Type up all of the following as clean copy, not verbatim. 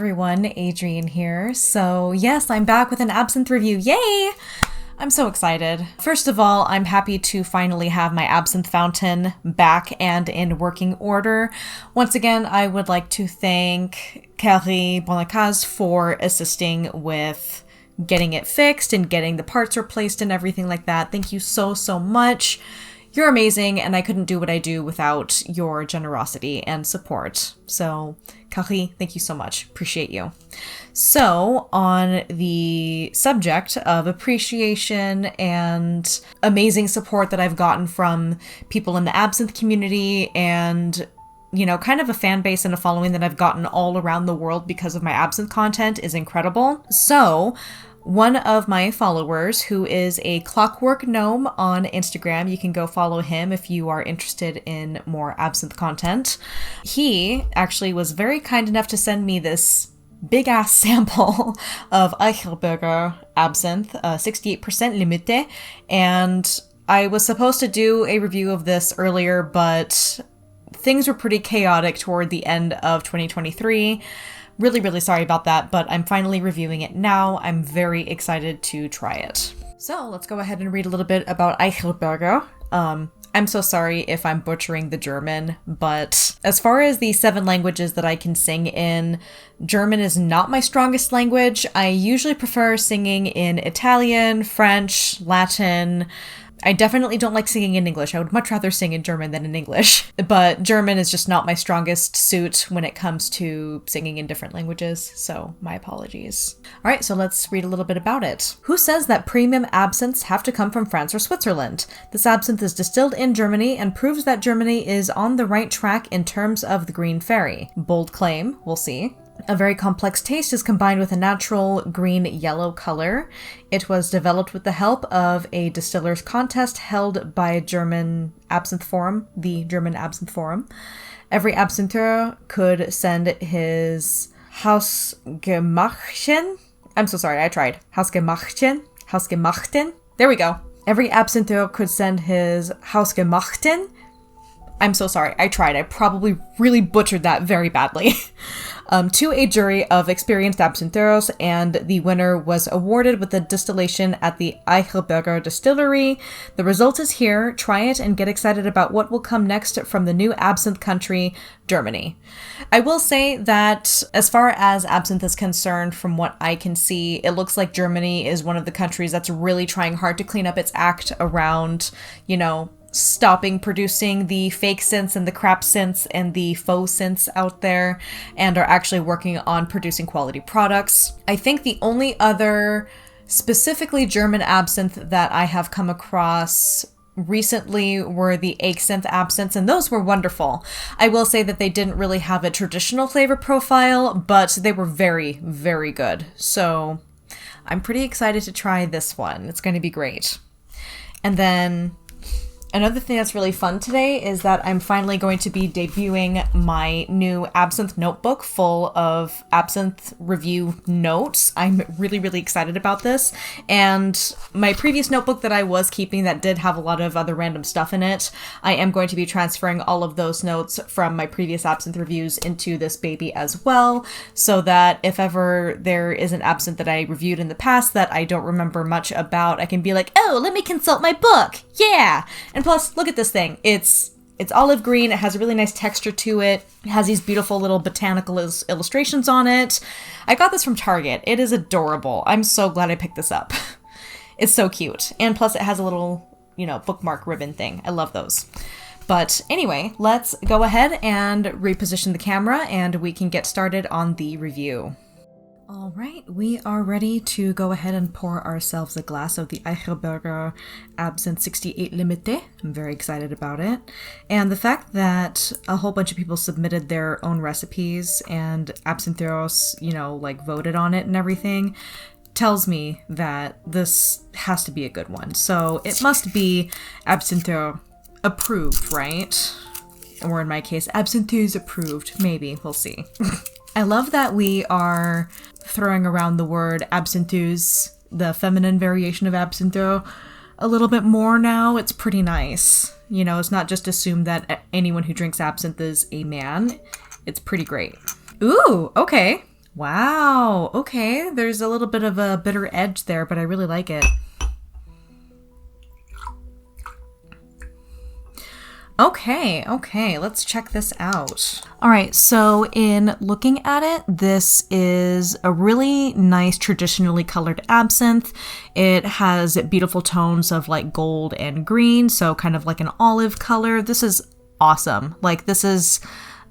everyone, Adrienne here. So yes, I'm back with an absinthe review. Yay! I'm so excited. First of all, I'm happy to finally have my absinthe fountain back and in working order. Once again, I would like to thank Carrie Bonacaz for assisting with getting it fixed and getting the parts replaced and everything like that. Thank you so much. You're amazing, and I couldn't do what I do without your generosity and support. So, Carrie, thank you so much. Appreciate you. So, on the subject of appreciation and amazing support that I've gotten from people in the absinthe community and, you know, kind of a fan base and a following that I've gotten all around the world because of my absinthe content is incredible. So, one of my followers, who is a Clockwork Gnome on Instagram, you can go follow him if you are interested in more absinthe content. He actually was very kind enough to send me this big ass sample of Eichelberger absinthe, 68% Limitée, and I was supposed to do a review of this earlier, but things were pretty chaotic toward the end of 2023. Really sorry about that, but I'm finally reviewing it now. I'm very excited to try it. So let's go ahead and read a little bit about Eichelberger. I'm so sorry if I'm butchering the German, but as far as the 7 languages that I can sing in, German is not my strongest language. I usually prefer singing in Italian, French, Latin. I definitely don't like singing in English. I would much rather sing in German than in English. But German is just not my strongest suit when it comes to singing in different languages, so my apologies. All right, so let's read a little bit about it. Who says that premium absinthes have to come from France or Switzerland? This absinthe is distilled in Germany and proves that Germany is on the right track in terms of the Green Fairy. Bold claim, we'll see. A very complex taste is combined with a natural green-yellow color. It was developed with the help of a distiller's contest held by German Absinthe Forum, the German Absinthe Forum. Every absintheur could send his Hausgemachten. I'm so sorry, I tried. Hausgemachten. There we go. Every absintheur could send his Hausgemachten. I'm so sorry, I tried. I probably really butchered that very badly. To a jury of experienced absintheurs, and the winner was awarded with the distillation at the Eichelberger Distillery. The result is here. Try it and get excited about what will come next from the new absinthe country, Germany. I will say that as far as absinthe is concerned, from what I can see, it looks like Germany is one of the countries that's really trying hard to clean up its act around, you know, stopping producing the fake scents and the crap scents and the faux scents out there, and are actually working on producing quality products. I think the only other specifically German absinthe that I have come across recently were the Absinthe absinthes, and those were wonderful. I will say that they didn't really have a traditional flavor profile, but they were very good. So I'm pretty excited to try this one. It's going to be great. And then another thing that's really fun today is that I'm finally going to be debuting my new absinthe notebook full of absinthe review notes. I'm really excited about this. And my previous notebook that I was keeping that did have a lot of other random stuff in it, I am going to be transferring all of those notes from my previous absinthe reviews into this baby as well, so that if ever there is an absinthe that I reviewed in the past that I don't remember much about, I can be like, oh, let me consult my book. Yeah. And plus, look at this thing. It's olive green. It has a really nice texture to it. It has these beautiful little botanical illustrations on it. I got this from Target. It is adorable. I'm so glad I picked this up. It's so cute. And plus it has a little, you know, bookmark ribbon thing. I love those. But anyway, let's go ahead and reposition the camera and we can get started on the review. All right, we are ready to go ahead and pour ourselves a glass of the Eichelberger Absinthe 68 Limitée. I'm very excited about it. And the fact that a whole bunch of people submitted their own recipes and absintheurs, you know, like voted on it and everything, tells me that this has to be a good one. So it must be absintheur approved, right? Or in my case, absintheuse approved. Maybe, we'll see. I love that we are throwing around the word absintheuse, the feminine variation of absinthe, a little bit more now. It's pretty nice. You know, it's not just assumed that anyone who drinks absinthe is a man. It's pretty great. Ooh, okay. Wow, okay, there's a little bit of a bitter edge there, but I really like it. Okay, let's check this out. All right, so in looking at it, this is a really nice traditionally colored absinthe. It has beautiful tones of like gold and green, so kind of like an olive color. This is awesome. Like, this is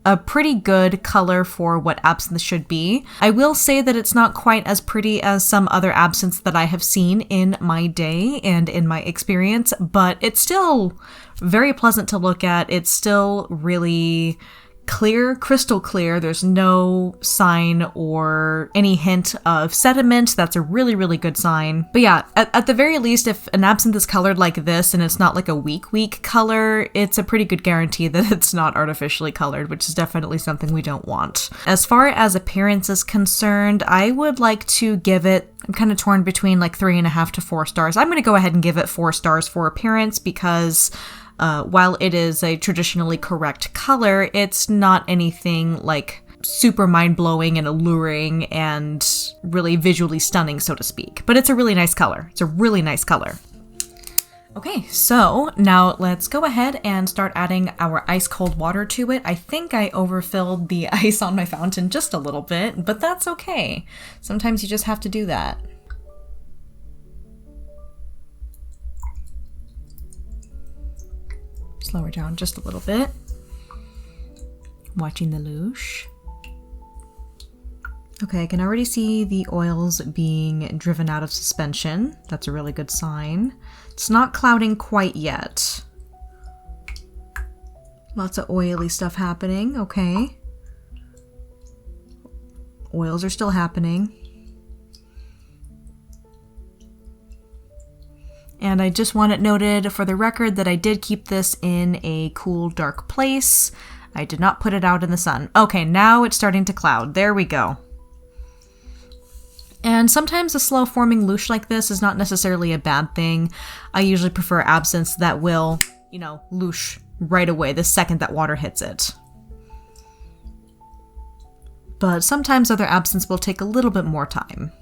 a pretty good color for what absinthe should be. I will say that it's not quite as pretty as some other absinthes that I have seen in my day and in my experience, but it's still very pleasant to look at. It's still really clear, crystal clear. There's no sign or any hint of sediment. That's a really, really good sign. But yeah, at the very least, if an absinthe is colored like this and it's not like a weak color, it's a pretty good guarantee that it's not artificially colored, which is definitely something we don't want. As far as appearance is concerned, I would like to give it, I'm kind of torn between like 3.5 to 4 stars. I'm going to go ahead and give it 4 stars for appearance because while it is a traditionally correct color, it's not anything like super mind-blowing and alluring and really visually stunning, so to speak. But it's a really nice color. It's a really nice color. Okay, so now let's go ahead and start adding our ice cold water to it. I think I overfilled the ice on my fountain just a little bit, but that's okay. Sometimes you just have to do that. Slow her down just a little bit. Watching the louche. Okay, I can already see the oils being driven out of suspension. That's a really good sign. It's not clouding quite yet. Lots of oily stuff happening, okay. Oils are still happening. And I just want it noted for the record that I did keep this in a cool, dark place. I did not put it out in the sun. Okay, now it's starting to cloud. There we go. And sometimes a slow-forming louche like this is not necessarily a bad thing. I usually prefer absinthes that will, you know, louche right away the second that water hits it. But sometimes other absinthes will take a little bit more time.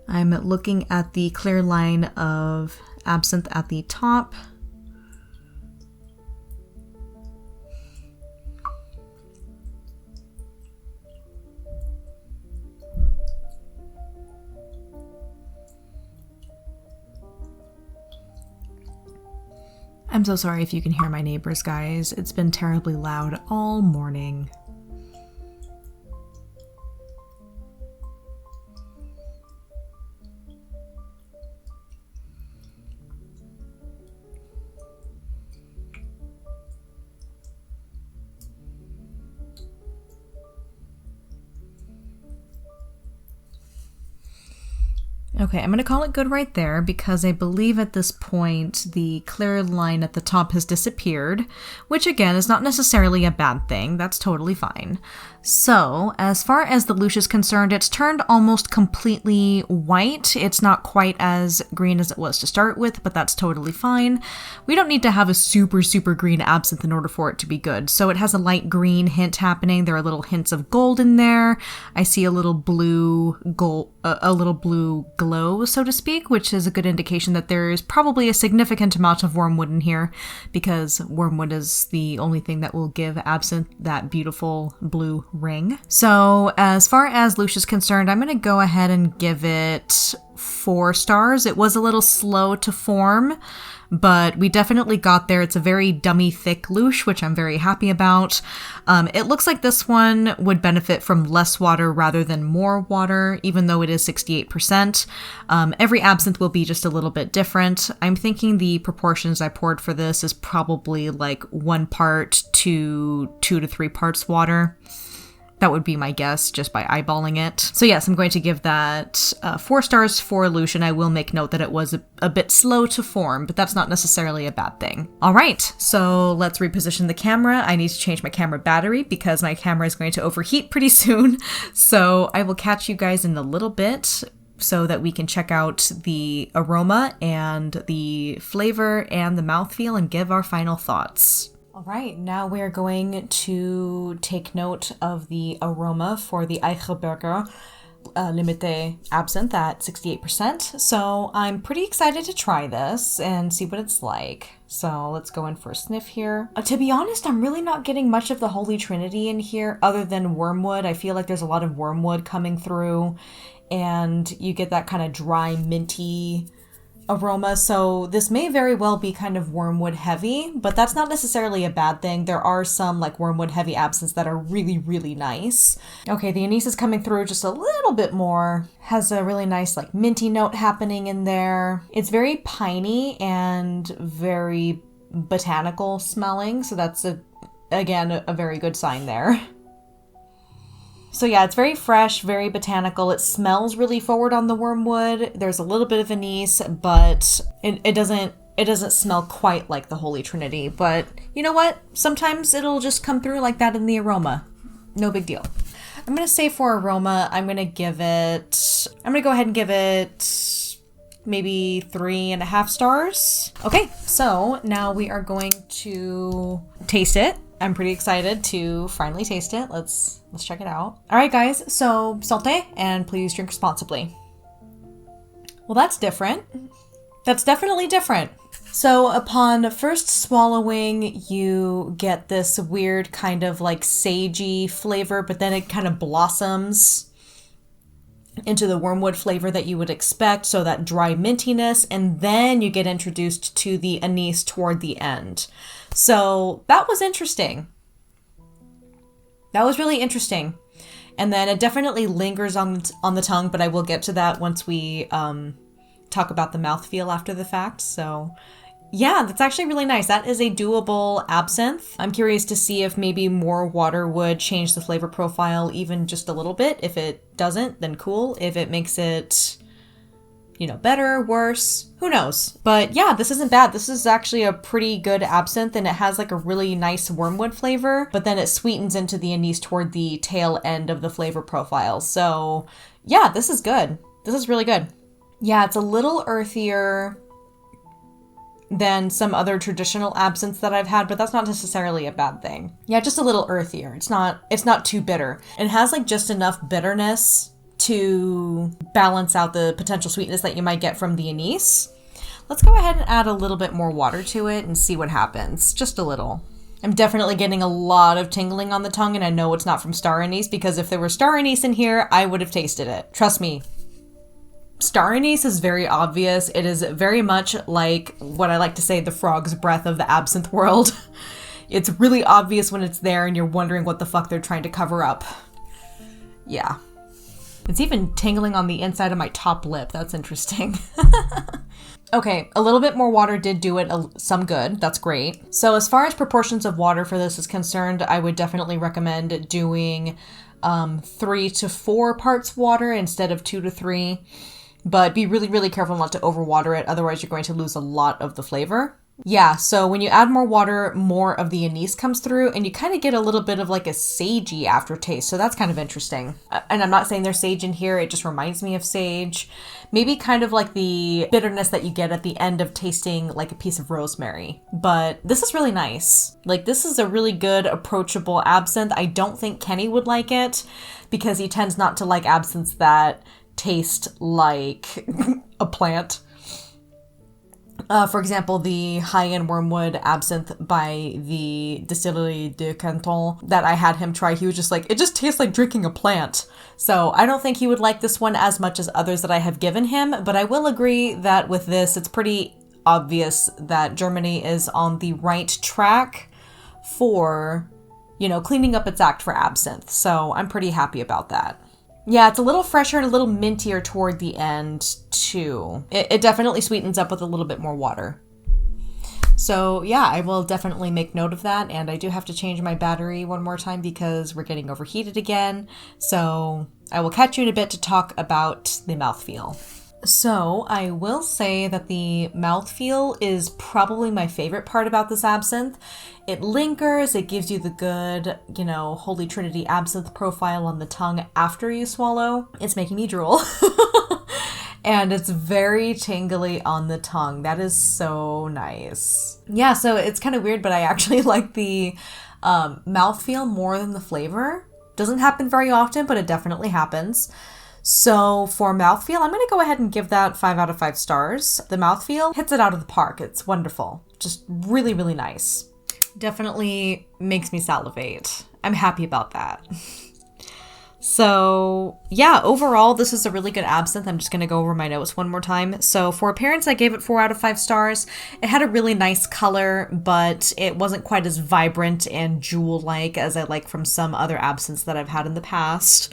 I'm looking at the clear line of absinthe at the top. I'm so sorry if you can hear my neighbors, guys. It's been terribly loud all morning. Okay, I'm going to call it good right there because I believe at this point the clear line at the top has disappeared, which again is not necessarily a bad thing. That's totally fine. So, as far as the louche is concerned, it's turned almost completely white. It's not quite as green as it was to start with, but that's totally fine. We don't need to have a super green absinthe in order for it to be good. So it has a light green hint happening. There are little hints of gold in there. I see a little blue glow, so to speak, which is a good indication that there is probably a significant amount of wormwood in here because wormwood is the only thing that will give absinthe that beautiful blue ring. So as far as louche is concerned, I'm going to go ahead and give it 4 stars. It was a little slow to form, but we definitely got there. It's a very dummy thick louche, which I'm very happy about. It looks like this one would benefit from less water rather than more water, even though it is 68%. Every absinthe will be just a little bit different. I'm thinking the proportions I poured for this is probably like 1 part to 2 to 3 parts water. That would be my guess just by eyeballing it. So yes, I'm going to give that 4 stars for louche, and I will make note that it was a bit slow to form, but that's not necessarily a bad thing. All right, so let's reposition the camera. I need to change my camera battery because my camera is going to overheat pretty soon. So I will catch you guys in a little bit so that we can check out the aroma and the flavor and the mouthfeel and give our final thoughts. All right, now we're going to take note of the aroma for the Eichelberger Limitée absinthe at 68%. So I'm pretty excited to try this and see what it's like. So let's go in for a sniff here. To be honest, I'm really not getting much of the Holy Trinity in here other than wormwood. I feel like there's a lot of wormwood coming through and you get that kind of dry, minty aroma. So this may very well be kind of wormwood heavy, but that's not necessarily a bad thing. There are some like wormwood heavy absinthes that are really, really nice. Okay, the anise is coming through just a little bit more. Has a really nice like minty note happening in there. It's very piney and very botanical smelling. So that's again a very good sign there. So yeah, it's very fresh, very botanical. It smells really forward on the wormwood. There's a little bit of anise, but it doesn't smell quite like the Holy Trinity. But you know what? Sometimes it'll just come through like that in the aroma. No big deal. I'm going to say for aroma, I'm going to go ahead and give it maybe 3.5 stars. Okay, so now we are going to taste it. I'm pretty excited to finally taste it. Let's check it out. All right, guys, so santé, and please drink responsibly. Well, that's different. That's definitely different. So upon first swallowing, you get this weird kind of like sagey flavor, but then it kind of blossoms into the wormwood flavor that you would expect, so that dry mintiness, and then you get introduced to the anise toward the end. So that was interesting. That was really interesting. And then it definitely lingers on the tongue, but I will get to that once we talk about the mouthfeel after the fact. So yeah, that's actually really nice. That is a doable absinthe. I'm curious to see if maybe more water would change the flavor profile even just a little bit. If it doesn't, then cool. If it makes it, better, worse, who knows? But yeah, this isn't bad. This is actually a pretty good absinthe, and it has like a really nice wormwood flavor, but then it sweetens into the anise toward the tail end of the flavor profile. So yeah, this is good. This is really good. Yeah, it's a little earthier than some other traditional absinthes that I've had, but that's not necessarily a bad thing. Yeah, just a little earthier. It's not too bitter. It has like just enough bitterness to balance out the potential sweetness that you might get from the anise. Let's go ahead and add a little bit more water to it and see what happens. Just a little. I'm definitely getting a lot of tingling on the tongue, and I know it's not from star anise, because if there were star anise in here, I would have tasted it. Trust me. Star anise is very obvious. It is very much like what I like to say, the frog's breath of the absinthe world. It's really obvious when it's there and you're wondering what the fuck they're trying to cover up. Yeah. It's even tingling on the inside of my top lip. That's interesting. Okay, a little bit more water did do it some good. That's great. So as far as proportions of water for this is concerned, I would definitely recommend doing 3 to 4 parts water instead of 2 to 3. But be really, really careful not to overwater it. Otherwise, you're going to lose a lot of the flavor. Yeah, so when you add more water, more of the anise comes through, and you kind of get a little bit of like a sagey aftertaste. So that's kind of interesting. And I'm not saying there's sage in here. It just reminds me of sage. Maybe kind of like the bitterness that you get at the end of tasting like a piece of rosemary. But this is really nice. Like, this is a really good, approachable absinthe. I don't think Kenny would like it because he tends not to like absinthes that taste like a plant. For example, the high-end wormwood absinthe by the Distillery de Canton that I had him try, he was just like, it just tastes like drinking a plant. So I don't think he would like this one as much as others that I have given him, but I will agree that with this, it's pretty obvious that Germany is on the right track for, cleaning up its act for absinthe. So I'm pretty happy about that. Yeah, it's a little fresher and a little mintier toward the end, too. It definitely sweetens up with a little bit more water. So, yeah, I will definitely make note of that. And I do have to change my battery one more time because we're getting overheated again. So, I will catch you in a bit to talk about the mouthfeel. So, I will say that the mouthfeel is probably my favorite part about this absinthe. It lingers, it gives you the good, Holy Trinity absinthe profile on the tongue after you swallow. It's making me drool. And it's very tingly on the tongue. That is so nice. Yeah, so it's kind of weird, but I actually like the mouthfeel more than the flavor. Doesn't happen very often, but it definitely happens. So for mouthfeel, I'm going to go ahead and give that 5 out of 5 stars. The mouthfeel hits it out of the park. It's wonderful. Just really, really nice. Definitely makes me salivate. I'm happy about that. So yeah, overall, this is a really good absinthe. I'm just going to go over my notes one more time. So for appearance, I gave it 4 out of 5 stars. It had a really nice color, but it wasn't quite as vibrant and jewel-like as I like from some other absinthes that I've had in the past.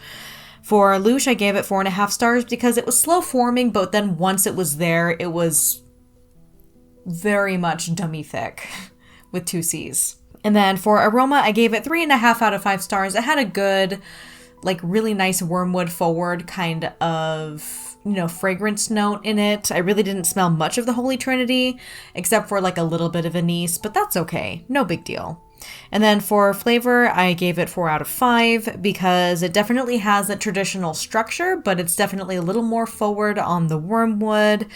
For Louch, I gave it 4.5 stars because it was slow forming, but then once it was there, it was very much dummy thick with 2 C's. And then for Aroma, I gave it 3.5 out of 5 stars. It had a good, like really nice wormwood forward kind of, fragrance note in it. I really didn't smell much of the Holy Trinity, except for like a little bit of anise, but that's okay. No big deal. And then for flavor, I gave it 4 out of 5 because it definitely has that traditional structure, but it's definitely a little more forward on the wormwood.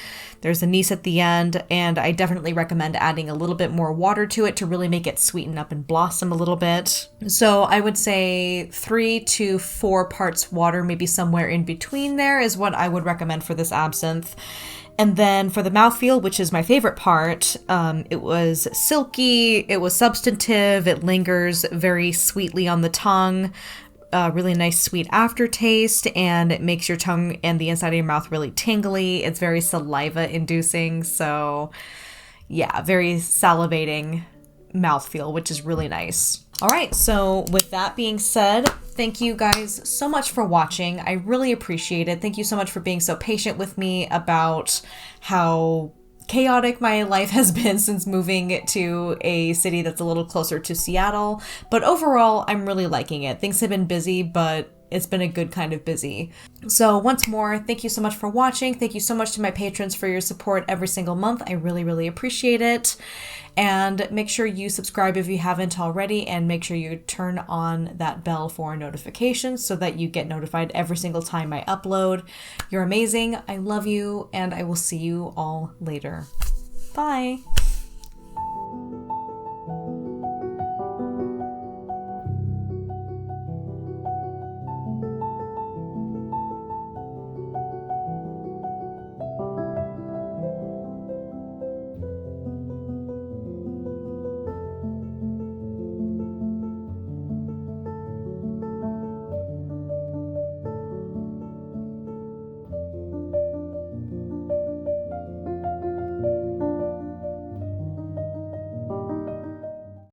There's anise at the end, and I definitely recommend adding a little bit more water to it to really make it sweeten up and blossom a little bit. So I would say 3 to 4 parts water, maybe somewhere in between there is what I would recommend for this absinthe. And then for the mouthfeel, which is my favorite part, it was silky, it was substantive, it lingers very sweetly on the tongue, really nice sweet aftertaste, and it makes your tongue and the inside of your mouth really tingly. It's very saliva inducing, so yeah, very salivating mouthfeel, which is really nice. All right, so with that being said, thank you guys so much for watching. I really appreciate it. Thank you so much for being so patient with me about how chaotic my life has been since moving to a city that's a little closer to Seattle. But overall, I'm really liking it. Things have been busy, but it's been a good kind of busy. So once more, thank you so much for watching. Thank you so much to my patrons for your support every single month. I really, really appreciate it. And make sure you subscribe if you haven't already, and make sure you turn on that bell for notifications so that you get notified every single time I upload. You're amazing. I love you, and I will see you all later. Bye.